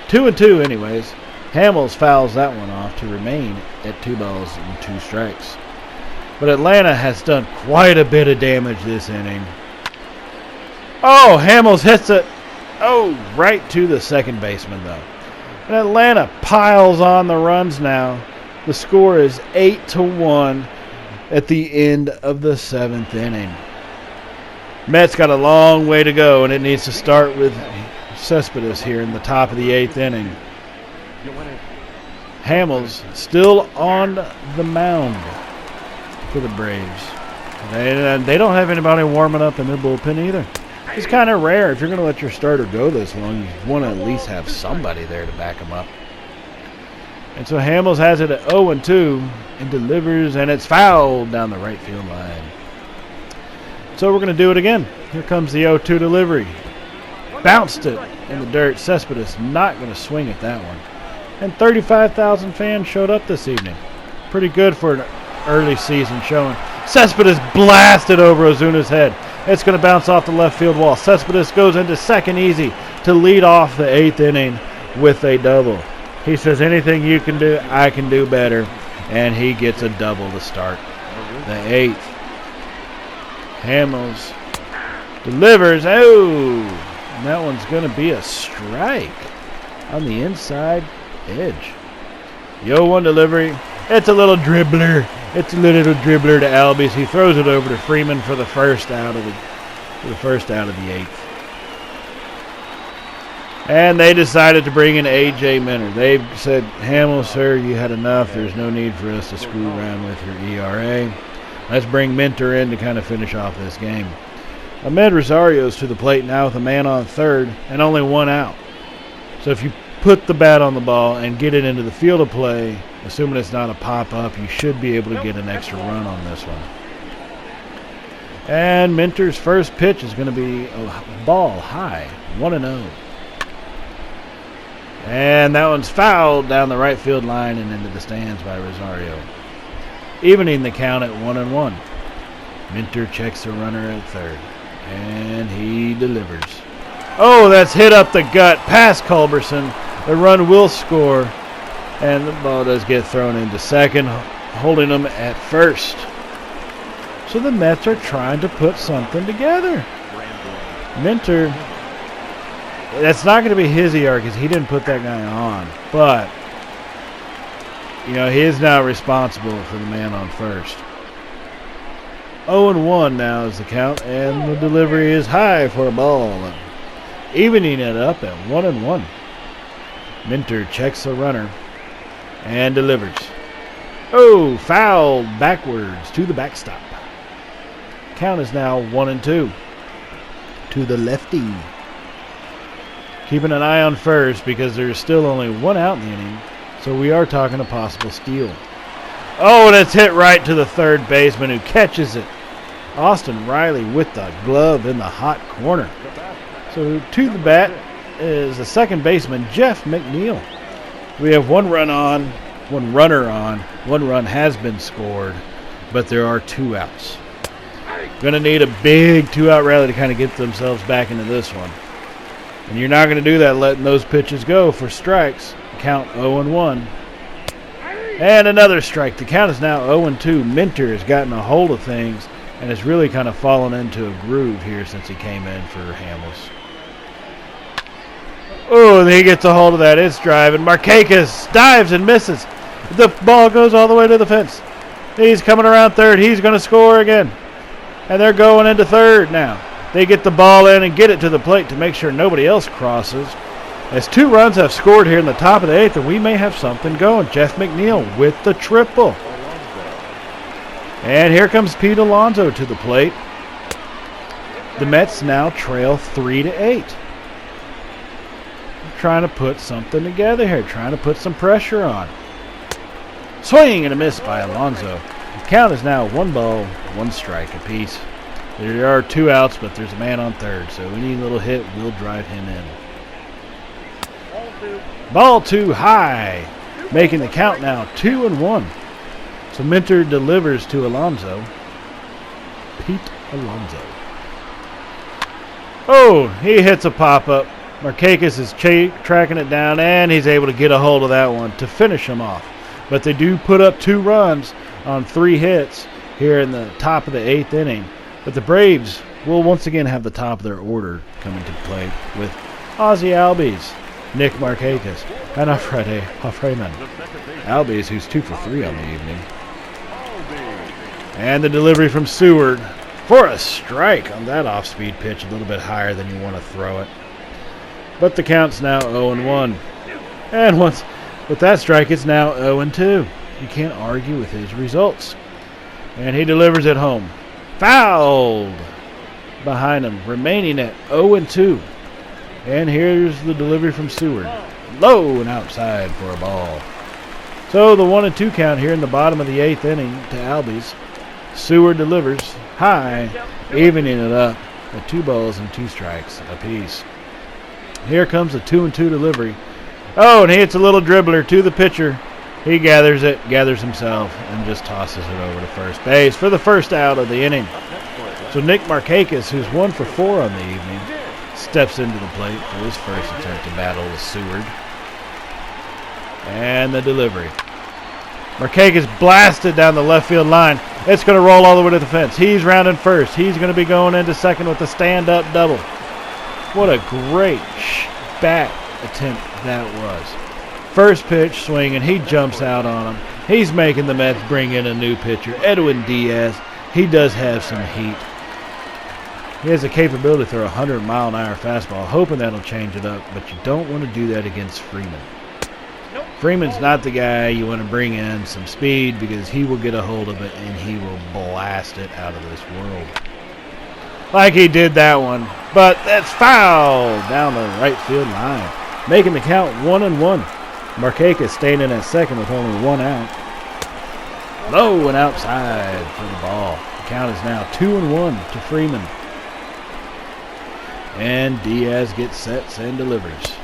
2-2 anyways. Hamels fouls that one off to remain at 2 balls and 2 strikes. But Atlanta has done quite a bit of damage this inning. Oh, Hamels hits it. Oh, right to the second baseman, though. And Atlanta piles on the runs now. The score is 8-1 at the end of the 7th inning. Mets got a long way to go, and it needs to start with Cespedes here in the top of the 8th inning. Hamels still on the mound for the Braves. They don't have anybody warming up in their bullpen either. It's kind of rare. If you're going to let your starter go this long, you want to at least have somebody there to back him up. And so Hamels has it at 0-2 and delivers, and it's fouled down the right field line. So we're going to do it again. Here comes the 0-2 delivery. Bounced it in the dirt. Cespedes not going to swing at that one. And 35,000 fans showed up this evening. Pretty good for an early season showing. Cespedes blasted over Ozuna's head. It's going to bounce off the left field wall. Cespedes goes into second easy to lead off the 8th inning with a double. He says, anything you can do, I can do better. And he gets a double to start the 8th. Hamels delivers. Oh, and that one's going to be a strike on the inside edge. The 0-1 delivery. It's a little dribbler. It's a little dribbler to Albies. He throws it over to Freeman for the first out of the 8th. And they decided to bring in A.J. Minter. They said, Hamels, sir, you had enough. There's no need for us to screw around with your ERA. Let's bring Minter in to kind of finish off this game. Ahmed Rosario's to the plate now with a man on third and only 1 out. So if you put the bat on the ball and get it into the field of play, assuming it's not a pop-up, you should be able to get an extra run on this one. And Minter's first pitch is going to be a ball high, 1-0. And that one's fouled down the right field line and into the stands by Rosario. Evening the count at 1-1. Minter checks the runner at third. And he delivers. Oh, that's hit up the gut past Culberson. The run will score. And the ball does get thrown into second. holding them at first. So the Mets are trying to put something together. Minter, that's not going to be his ER because he didn't put that guy on. But, you know, he is now responsible for the man on first. 0-1 now is the count, and the delivery is high for a ball, evening it up at 1-1. Minter checks the runner and delivers. Oh, fouled backwards to the backstop. Count is now 1-2 to the lefty. Keeping an eye on first because there's still only one out in the inning, so we are talking a possible steal. Oh, and it's hit right to the third baseman who catches it. Austin Riley with the glove in the hot corner. So to the bat is the second baseman, Jeff McNeil. We have one runner on, one run has been scored, but there are 2 outs. Going to need a big 2-out rally to kind of get themselves back into this one. And you're not going to do that letting those pitches go for strikes. Count 0-1. And another strike. The count is now 0-2. Minter has gotten a hold of things and has really kind of fallen into a groove here since he came in for Hamels. Oh, and he gets a hold of that. It's driving. Markakis dives and misses. The ball goes all the way to the fence. He's coming around third. He's going to score again. And they're going into third now. They get the ball in and get it to the plate to make sure nobody else crosses. As 2 runs have scored here in the top of the 8th, and we may have something going. Jeff McNeil with the triple. And here comes Pete Alonso to the plate. The Mets now trail 3-8. Trying to put something together here, trying to put some pressure on. Swing and a miss by Alonso. The count is now 1 ball, 1 strike apiece. There are 2 outs, but there's a man on third, so any little hit will drive him in. Ball 2 high, making the count now 2-1. So Minter delivers to Alonso. Pete Alonso. Oh, he hits a pop-up. Markakis is tracking it down, and he's able to get a hold of that one to finish him off. But they do put up 2 runs on 3 hits here in the top of the 8th inning. But the Braves will once again have the top of their order coming to play with Ozzie Albies, Nick Markakis, and Alfredo Freeman. Albies, who's 2 for 3 on the evening. And the delivery from Seward for a strike on that off-speed pitch, a little bit higher than you want to throw it. But the count's now 0-1. And once with that strike, it's now 0-2. You can't argue with his results. And he delivers it home. Fouled behind him, remaining at 0-2. And here's the delivery from Seward. Low and outside for a ball. So the 1-2 count here in the bottom of the 8th inning to Albies. Seward delivers high, evening it up at 2 balls and 2 strikes apiece. Here comes the 2-2 delivery. Oh, and he hits a little dribbler to the pitcher. He gathers himself, and just tosses it over to first base for the first out of the inning. So Nick Markakis, who's 1 for 4 on the evening, steps into the plate for his first attempt to battle with Seward. And the delivery. Markakis blasted down the left field line. It's going to roll all the way to the fence. He's rounding first. He's going to be going into second with a stand-up double. What a great bat attempt that was. First pitch swing, and he jumps out on him. He's making the Mets bring in a new pitcher, Edwin Diaz. He does have some heat. He has the capability to throw a 100-mile-an-hour fastball, hoping that'll change it up, but you don't want to do that against Freeman. Freeman's not the guy you want to bring in some speed because he will get a hold of it and he will blast it out of this world. Like he did that one, but that's foul down the right field line, making the count 1-1. Markakis staying in at second with only 1 out. Low and outside for the ball. The count is now 2-1 to Freeman. And Diaz gets sets and delivers.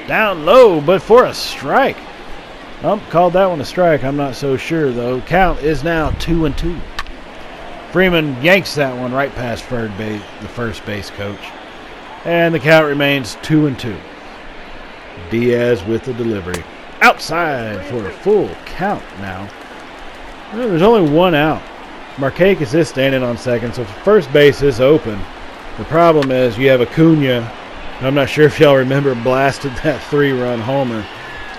Down low, but for a strike. Called that one a strike. I'm not so sure, though. Count is now 2-2. Freeman yanks that one right past the first base coach. And the count remains 2-2. Diaz with the delivery. Outside for a full count now. Well, there's only one out. Markakis is standing on second, so first base is open. The problem is you have Acuna. I'm not sure if y'all remember, blasted that 3-run homer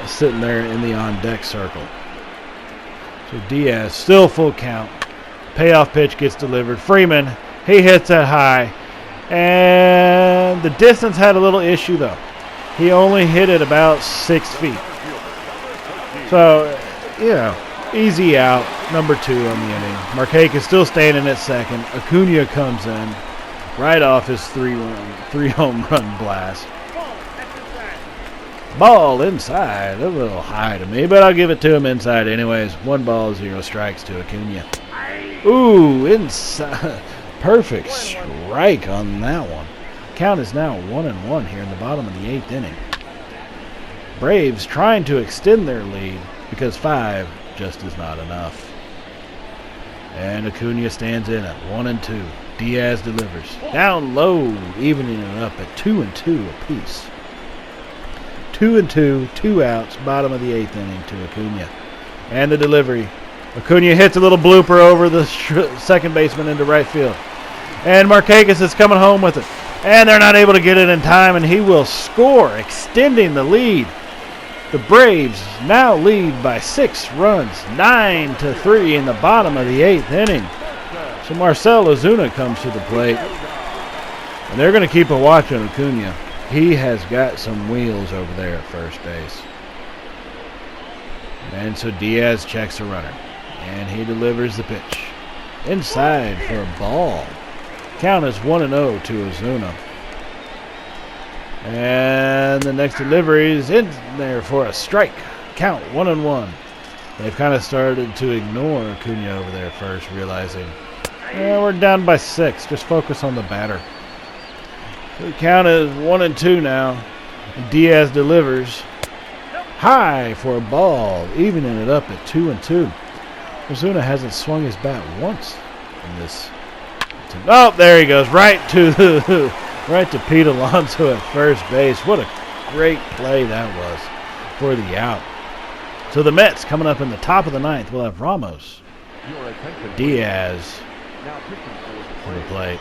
sitting there in the on-deck circle. So Diaz, still full count. Payoff pitch gets delivered. Freeman, he hits that high. And the distance had a little issue, though. He only hit it about 6 feet. So, easy out. Number 2 on the inning. Markakis still standing at second. Acuna comes in right off his 3-home run blast. Ball inside. A little high to me, but I'll give it to him inside anyways. 1-0 strikes to Acuna. Ooh, inside. Perfect strike on that one. Count is now 1-1 here in the bottom of the 8th inning. Braves trying to extend their lead because 5 just is not enough. And Acuna stands in at 1-2. Diaz delivers. Down low, evening it up at 2-2 apiece. 2-2, 2 outs, bottom of the 8th inning to Acuna. And the delivery. Acuna hits a little blooper over the second baseman into right field. And Markakis is coming home with it. And they're not able to get it in time, and he will score, extending the lead. The Braves now lead by 6 runs, 9-3 in the bottom of the 8th inning. So Marcell Ozuna comes to the plate. And they're going to keep a watch on Acuna. He has got some wheels over there at first base. And so Diaz checks a runner. And he delivers the pitch. Inside for a ball. Count is 1-0 to Ozuna. And the next delivery is in there for a strike. Count 1-1. They've kind of started to ignore Acuna over there first, realizing, we're down by 6. Just focus on the batter. So the count is 1-2 now. Diaz delivers high for a ball, evening it up at 2-2. Ozuna hasn't swung his bat once in this. Oh, there he goes, right to Pete Alonso at first base. What a great play that was for the out. So the Mets coming up in the top of the 9th. We'll have Ramos, Diaz for the plate.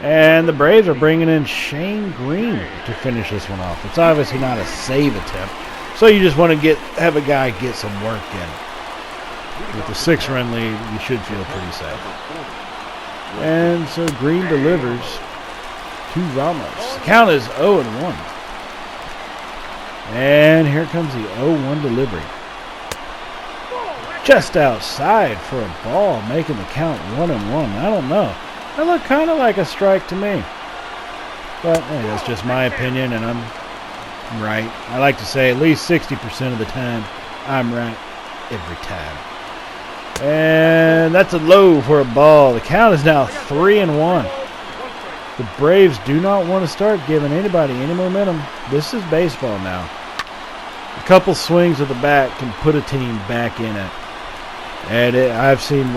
And the Braves are bringing in Shane Green to finish this one off. It's obviously not a save attempt, so you just want to have a guy get some work in. With the 6-run lead, you should feel pretty safe. And so Green delivers to Ramos. The count is 0-1. And here comes the 0-1 delivery. Just outside for a ball, making the count 1-1. I don't know. That looked kind of like a strike to me. But hey, that's just my opinion, and I'm right. I like to say at least 60% of the time, I'm right every time. And that's a low for a ball. The count is now 3-1. The Braves do not want to start giving anybody any momentum. This is baseball now. A couple swings of the bat can put a team back in it. And I've seen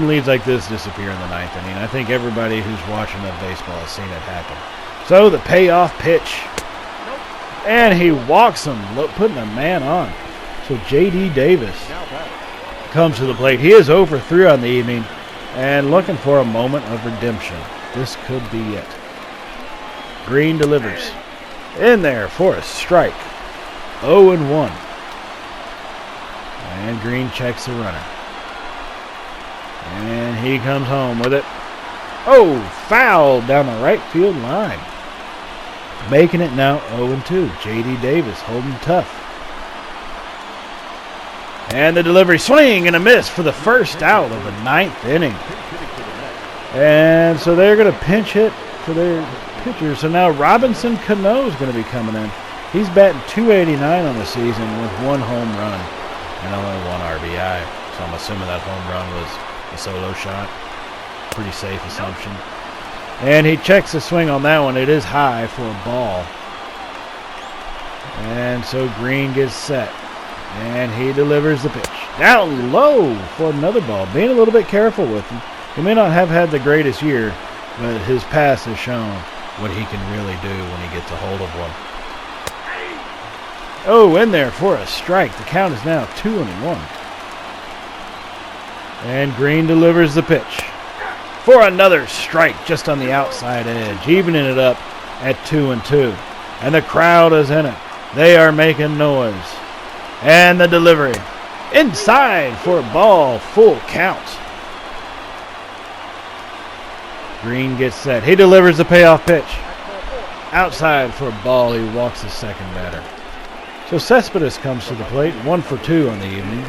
leads like this disappear in the 9th inning. I think everybody who's watching that baseball has seen it happen. So the payoff pitch. And he walks him, putting a man on. So J.D. Davis comes to the plate. He is 0 for 3 on the evening and looking for a moment of redemption. This could be it. Green delivers. In there for a strike. 0-1. And Green checks the runner. And he comes home with it. Oh, foul down the right field line. Making it now 0-2. J.D. Davis holding tough. And the delivery, swing and a miss for the first out of the 9th inning. And so they're going to pinch hit for their pitcher. So now Robinson Cano is going to be coming in. He's batting .289 on the season with 1 home run and only 1 RBI. So I'm assuming that home run was a solo shot. Pretty safe assumption. And he checks the swing on that one. It is high for a ball. And so Green gets set. And he delivers the pitch. Down low for another ball. Being a little bit careful with him. He may not have had the greatest year, but his past has shown what he can really do when he gets a hold of one. Oh, in there for a strike. The count is now 2-1. And Green delivers the pitch for another strike just on the outside edge, evening it up at 2-2. And the crowd is in it. They are making noise. And the delivery inside for a ball, full count. Green gets set. He delivers the payoff pitch. Outside for a ball. He walks the second batter. So Cespedes comes to the plate, 1 for 2 on the evening,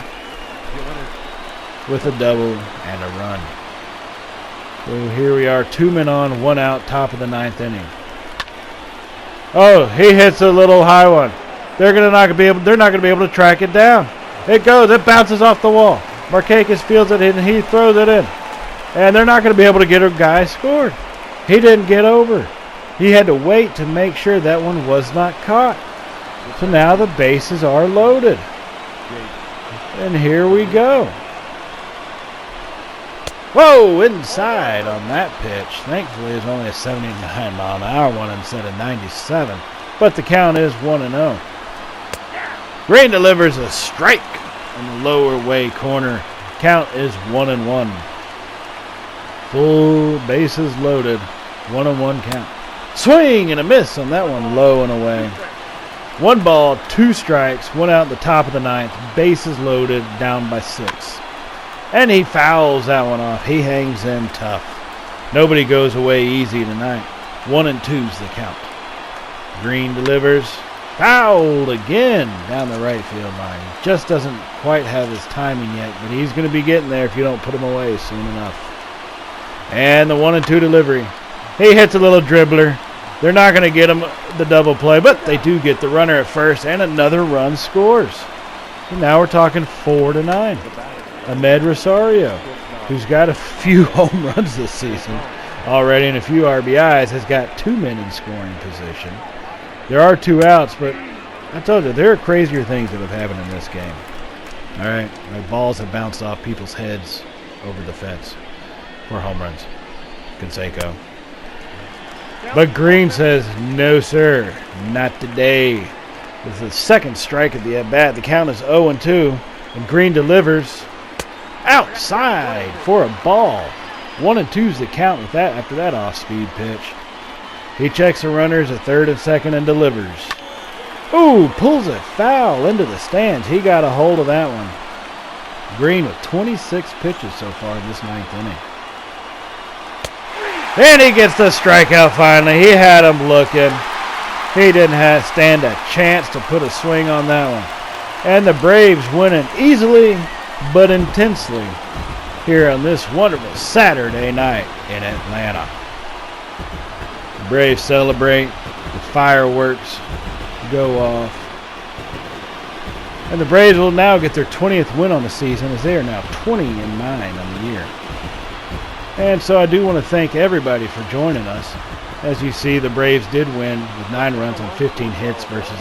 with a double and a run. So here we are, 2 men on, 1 out, top of the 9th inning. Oh, he hits a little high one. They're not going to be able to track it down. It goes, it bounces off the wall. Markakis fields it and he throws it in. And they're not going to be able to get a guy scored. He didn't get over. He had to wait to make sure that one was not caught. So now the bases are loaded. And here we go. Whoa, inside on that pitch. Thankfully, it's only a 79-mile-an-hour one instead of 97. But the count is 1-0. Green delivers a strike in the lower way corner. Count is 1-1. Full bases loaded. 1-1 count. Swing and a miss on that one, low and away. 1 ball, 2 strikes, 1 out the top of the 9th. Bases loaded, down by 6. And he fouls that one off. He hangs in tough. Nobody goes away easy tonight. 1-2's the count. Green delivers. Fouled again down the right field line. Just doesn't quite have his timing yet, but he's going to be getting there if you don't put him away soon enough. And the 1-2 delivery. He hits a little dribbler. They're not going to get him the double play, but they do get the runner at first, and another run scores. So now we're talking 4-9. Ahmed Rosario, who's got a few home runs this season already and a few RBIs, has got 2 men in scoring position. There are 2 outs, but I told you, there are crazier things that have happened in this game. All right, the balls have bounced off people's heads over the fence for home runs. Canseco. But Green says, no, sir, not today. With the second strike at the at-bat, the count is 0-2, and Green delivers outside for a ball. 1-2's the count with that after that off-speed pitch. He checks the runners at third and second and delivers. Ooh, pulls a foul into the stands. He got a hold of that one. Green with 26 pitches so far in this 9th inning. And he gets the strikeout finally. He had him looking. He didn't stand a chance to put a swing on that one. And the Braves winning easily but intensely here on this wonderful Saturday night in Atlanta. The Braves celebrate. The fireworks go off. And the Braves will now get their 20th win on the season as they are now 20-9 on the year. And so I do want to thank everybody for joining us. As you see, the Braves did win with 9 runs on 15 hits versus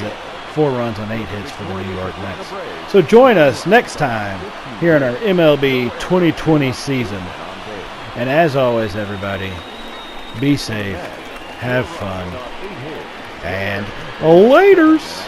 4 runs on 8 hits for the New York Mets. So join us next time here in our MLB 2020 season. And as always, everybody, be safe, have fun, and laters.